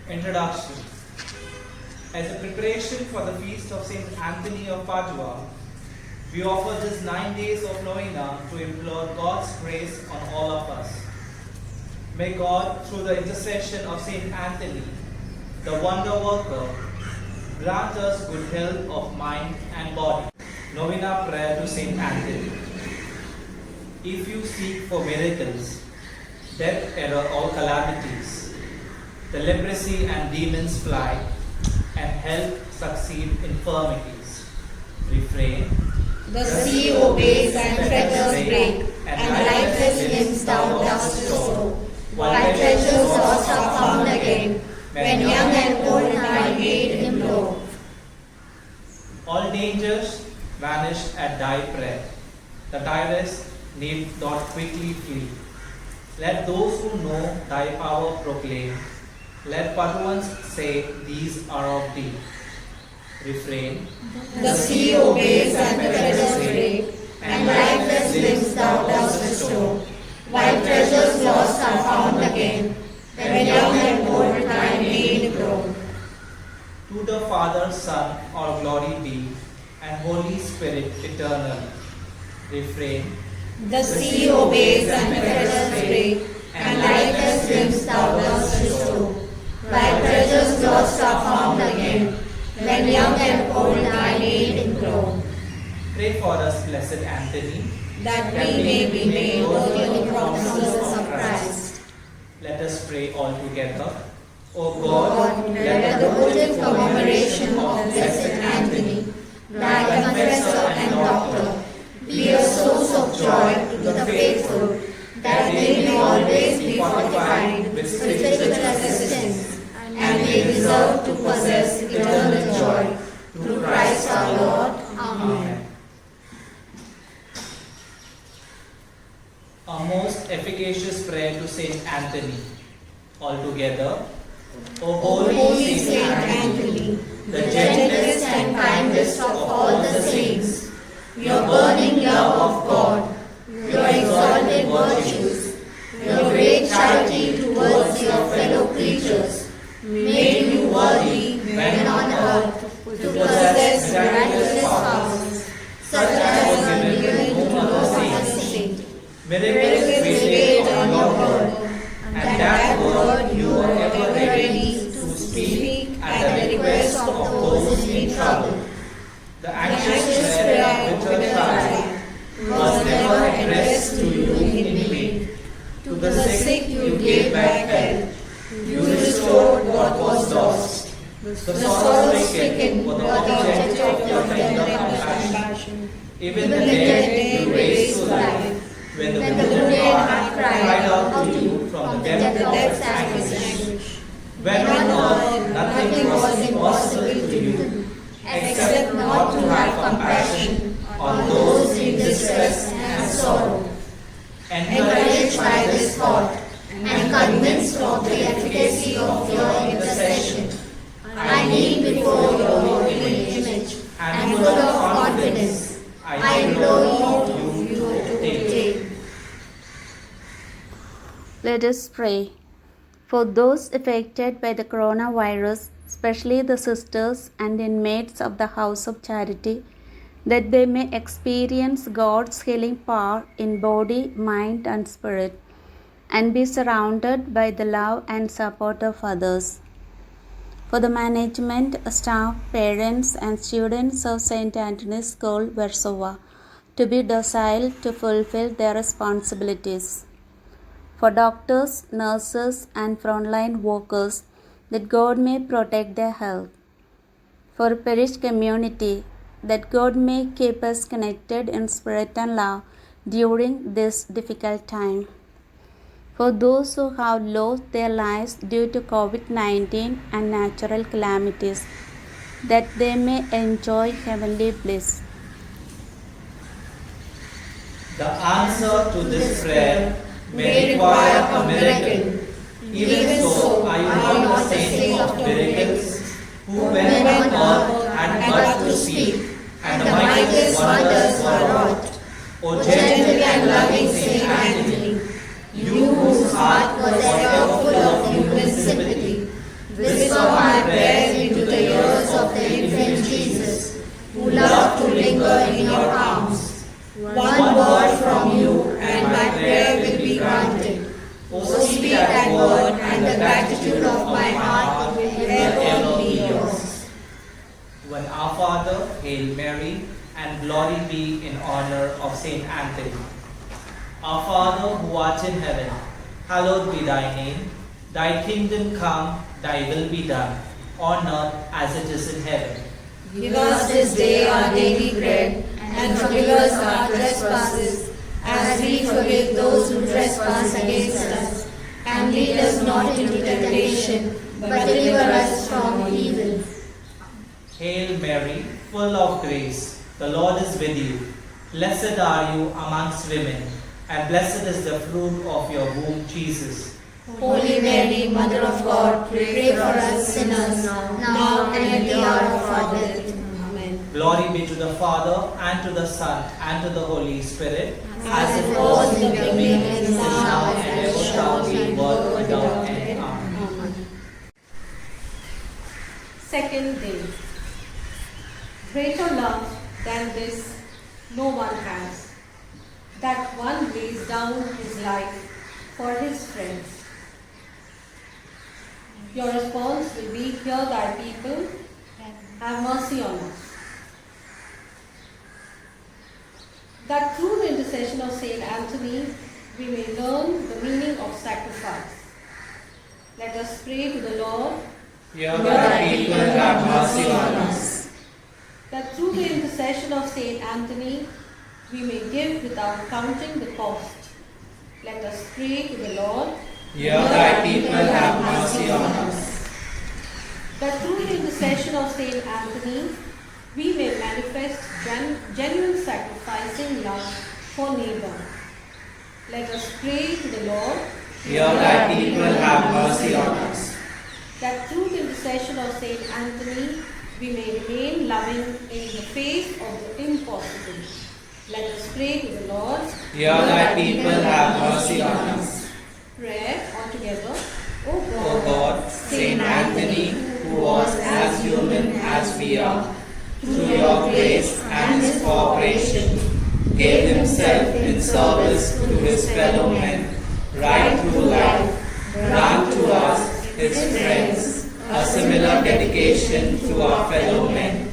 Introduction. As a preparation for the feast of Saint Anthony of Padua, we offer this 9 days of novena to implore God's grace on all of us. May God, through the intercession of Saint Anthony, the wonder worker, grant us good health of mind and body. Novena prayer to Saint Anthony. If you seek for miracles, death, error, all calamities, the leprosy and demons fly, and health succeed infirmities. Refrain. The sea obeys and fetters break, and lifeless limbs thou dost restore, while treasures lost are found again, when young and old thy aid implore. All dangers vanished at thy prayer. The tyrants need not quickly flee. Let those who know thy power proclaim. Let Paduans say, these are of thee. Refrain. The sea obeys and the fetters break, and lifeless limbs thou dost restore, while treasures lost are found again, when young and old thy aid implore. To the Father, Son, all glory be, and Holy Spirit eternal. Refrain. The sea obeys and fetters break, and lifeless limbs thou dost restore, while treasures lost are found again, when young and old thy aid implore. Pray for us, blessed Anthony, That we may be made worthy of the promises of Christ. Let us pray all together. O God, Let the votive commemoration of Blessed Anthony, thy confessor and doctor, be a source of joy to the faithful, that they may always be fortified with spiritual assistance, and may deserve to possess eternal joy. Through Christ our Lord. Amen. A most efficacious prayer to Saint Anthony. All together. O Holy Saint Anthony, the gentlest and kindest of all the saints, your burning love of God, your exalted virtues, your great charity towards your fellow creatures, made you worthy when on earth to possess miraculous powers, such as are given to no other saint. miracles waited on your word, and that word you were ever ready to speak at the request of those in trouble. The anxious prayer which was tried was never addressed to you in vain. To the sick you gave back health. You restored what was lost. The sorrow-stricken were the object of your tender compassion. Even the dead you raised to life. When the wounded heart cried out to you from the depth of its anguish. When on earth nothing was impossible to you, except not to have compassion on those in distress and sorrow. Encouraged by this thought, and convinced of the efficacy of your intercession, I kneel before your holy image, and full of confidence, I implore you to take. Let us pray. For those affected by the coronavirus, especially the sisters and inmates of the House of Charity, that they may experience God's healing power in body, mind, and spirit, and be surrounded by the love and support of others. For the management, staff, parents, and students of St. Anthony's School, Warsaw, to be docile to fulfill their responsibilities. For doctors, nurses, and frontline workers, that God may protect their health. For parish community, that God may keep us connected in spirit and love during this difficult time. For those who have lost their lives due to COVID-19 and natural calamities, that they may enjoy heavenly bliss. The answer to this prayer may require a miracle. Even so, are you not the saint of miracles, who when on earth had but to speak, and the mightiest wonders were wrought? O gentle and loving Saint Anthony, you whose heart was ever full of human sympathy, visit Hail Mary, and glory be in honor of Saint Anthony. Our Father who art in heaven, hallowed be thy name. Thy kingdom come, thy will be done, on earth as it is in heaven. Give us this day our daily bread, and forgive us our trespasses, as we forgive those who trespass against us. And lead us not into temptation, but deliver us from evil. Hail Mary, full of grace, the Lord is with you. Blessed are you amongst women, and blessed is the fruit of your womb, Jesus. Holy Mary, Mother of God, pray for us sinners, now and at the hour of our death. Amen. Glory be to the Father, and to the Son, and to the Holy Spirit, As it was in the beginning, is is now, and ever shall be, world without end. Amen. Amen. Second day. Greater love than this no one has, that one lays down his life for his friends. Your response will be, hear thy people, have mercy on us. That through the intercession of Saint Anthony, we may learn the meaning of sacrifice. Let us pray to the Lord, Hear thy people, have mercy on us. that through the intercession of Saint Anthony, we may give without counting the cost. Let us pray to the Lord, Hear thy people, have mercy on us. that through the intercession of Saint Anthony, we may manifest genuine sacrificing love for neighbor. Let us pray to the Lord, Hear thy people, have mercy on us. that through the intercession of Saint Anthony, we may remain loving in the face of the impossible. Let us pray to the Lord. Hear thy people, have mercy on us. Prayer altogether. O O God, Saint Anthony, who was as human as we are, through your grace and his cooperation, gave himself in service to his fellow men, right through life, grant to us, his friends, a similar dedication to our fellow men.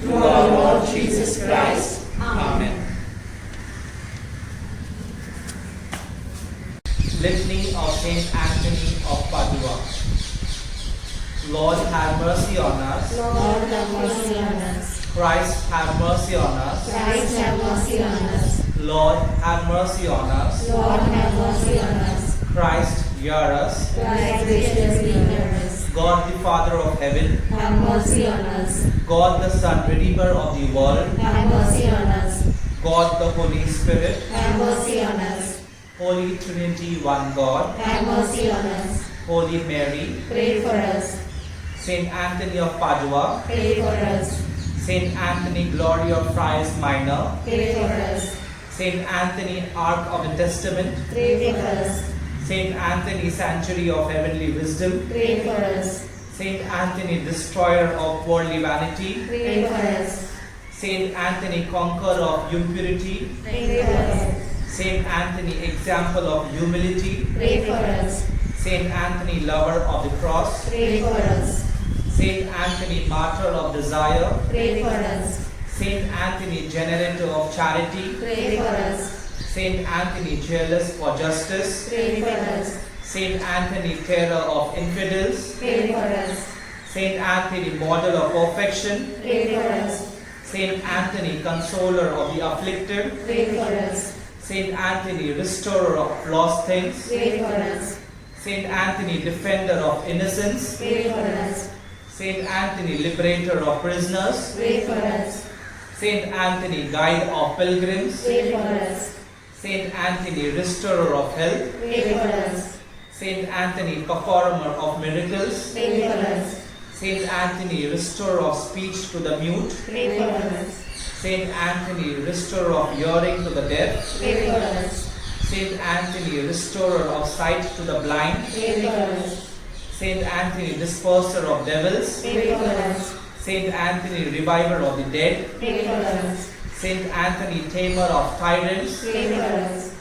Through our Lord Jesus Christ. Amen. Litany of Saint Anthony of Padua. Lord, have mercy on us. Lord, have mercy on us. Christ, have mercy on us. Christ, have mercy on us. Lord, have mercy on us. Lord, have mercy on us. Christ, hear us. Christ, graciously hear us. God, the Father of heaven, Have mercy on us. God, the Son, Redeemer of the world, Have mercy on us. God, the Holy Spirit, Have mercy on us. Holy Trinity, one God, Have mercy on us. Holy Mary, Pray for us. Saint Anthony of Padua, Pray for us. Saint Anthony, Glory of Friars Minor, Pray for us. Saint Anthony, Ark of the Testament, Pray for us. Saint Anthony, Sanctuary of Heavenly Wisdom, Pray for us. Saint Anthony, Destroyer of Worldly Vanity, Pray for us. Saint Anthony, Conqueror of Impurity, Pray for us. Saint Anthony, Example of Humility, Pray for us. Saint Anthony, Lover of the Cross, Pray for us. Saint Anthony, Martyr of Desire, Pray for us. Saint Anthony, Generator of Charity, Pray for us. Saint Anthony, Jealous for Justice, Pray for us. Saint Anthony, Terror of Infidels, Pray for us. Saint Anthony, Model of Perfection, Pray for us. Saint Anthony, Consoler of the Afflicted, Pray for us. Saint Anthony, Restorer of lost things, Pray for us. Saint Anthony, Defender of innocence, Pray for us. Saint Anthony, Liberator of prisoners, Pray for us. Saint Anthony, Guide of pilgrims, Pray for us. Saint Anthony, Restorer of health, Pray for us. Saint Anthony, Performer of miracles, Pray for us. Saint Anthony, Restorer of speech to the mute, Pray for us. Saint Anthony, Restorer of hearing to the deaf, Pray for us. Saint Anthony, Restorer of sight to the blind, Pray for us. Saint Anthony, Disperser of devils, Pray for us. Saint Anthony, Reviver of the dead, Pray for us. Saint Anthony, Tamer of tyrants, Pray for us.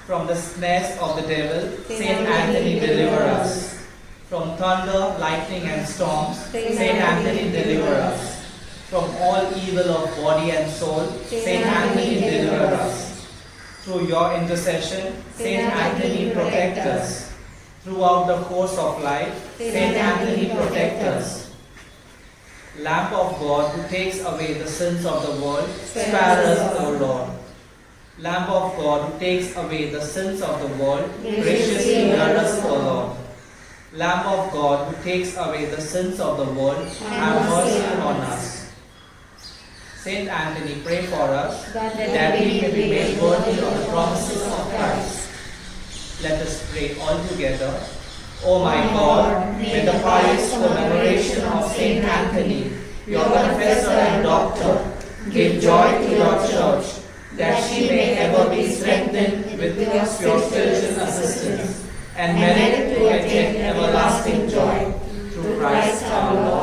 from the snares of the devil, Saint Anthony, deliver us. From thunder, lightning and storms, Saint Anthony, deliver us. From all evil of body and soul, Saint Anthony deliver us. Through your intercession, Saint Anthony protect us. Throughout the course of life, Saint Anthony protect us. Lamp of God who takes away the sins of the world, spare us, O Lord. Lamp of God who takes away the sins of the world, graciously hear us, O Lord. Lamb of God who takes away the sins of the world, have mercy on us. Saint Anthony, pray for us, that we may be made worthy of the promises of Christ. Let us pray all together. O my God, may the pious commemoration of Saint Anthony, your confessor and doctor, give joy to your church, that she may ever be strengthened with your spiritual assistance, and merit to attain everlasting joy. Through Christ our Lord.